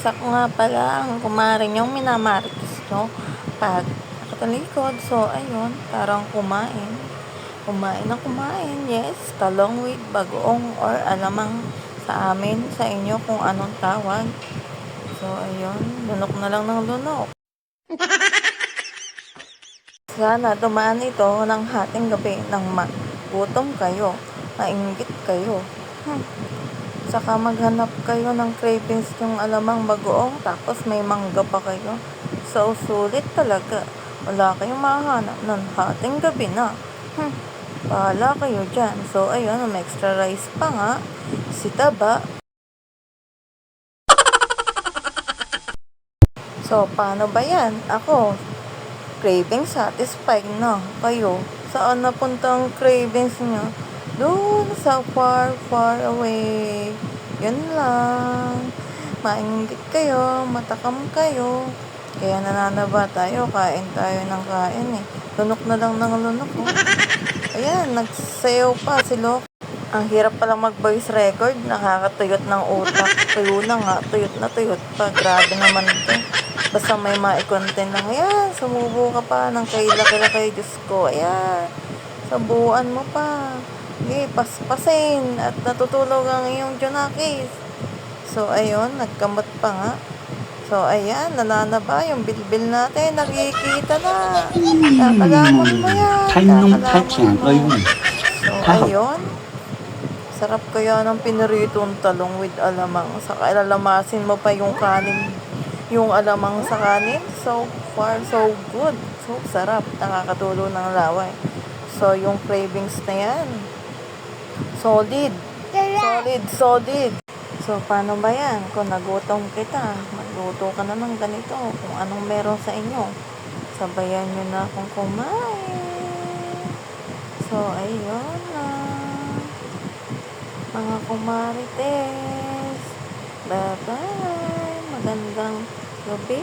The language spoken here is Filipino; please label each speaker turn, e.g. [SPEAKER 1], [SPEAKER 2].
[SPEAKER 1] Ako nga pala ang kumare niyong minamarites nyo pag nakatalikod. So, ayun, parang kumain. Kumain na kumain, yes. Talong with bagoong or alamang sa amin, sa inyo kung anong tawag. So, ayun, lunok na lang ng lunok. Sana dumaan ito ng hating gabi ng gutom kayo, mainggit kayo. Saka maghanap kayo ng cravings yung alamang bagoong, tapos may mangga pa kayo. So, sulit talaga. Wala kayong mahanap ng hating gabi na. Bahala kayo dyan. So, ayun, may extra rice pa nga. Si Taba. So, paano ba yan? Ako, craving satisfied na. Kayo, saan napunta ang cravings nyo? Doon sa far, far away. Yun lang. Mainggit kayo, matakam kayo. Kaya nananaba tayo, kain tayo ng kain eh. Lunok na lang ng lunok. Oh. Ayan, nagsayaw pa si Lok. Ang hirap palang mag-voice record, nakakatuyot ng utak. Tuyo na nga, tuyot na tuyot pa. Grabe naman ito. Basta may maikontent lang. Ayan, sumubo ka pa ng kay Diyos ko. Ayan, sabuan mo pa. Okay, paspasin. At natutulog ang iyong Junakis. So, ayun, nagkamot pa nga. So, ayan, nananaba yung bilbil natin. Nakikita na. Kakalamon mo yan. Kakalamon mo. So, ayun. Sarap kaya ng pinaritong talong with alamang. Saka ilalamasin mo pa yung kanin. Yung alamang sa kanin. So far, so good. So, sarap. Nakakatulo ng laway. So, yung cravings na yan. Solid. Solid. So, paano ba yan? Kung nagutom kita, magluto ka naman ganito. Kung anong meron sa inyo. Sabayan nyo na akong kumain. So, ayun na. Mga kumarites. Bye-bye. Magandang gabi.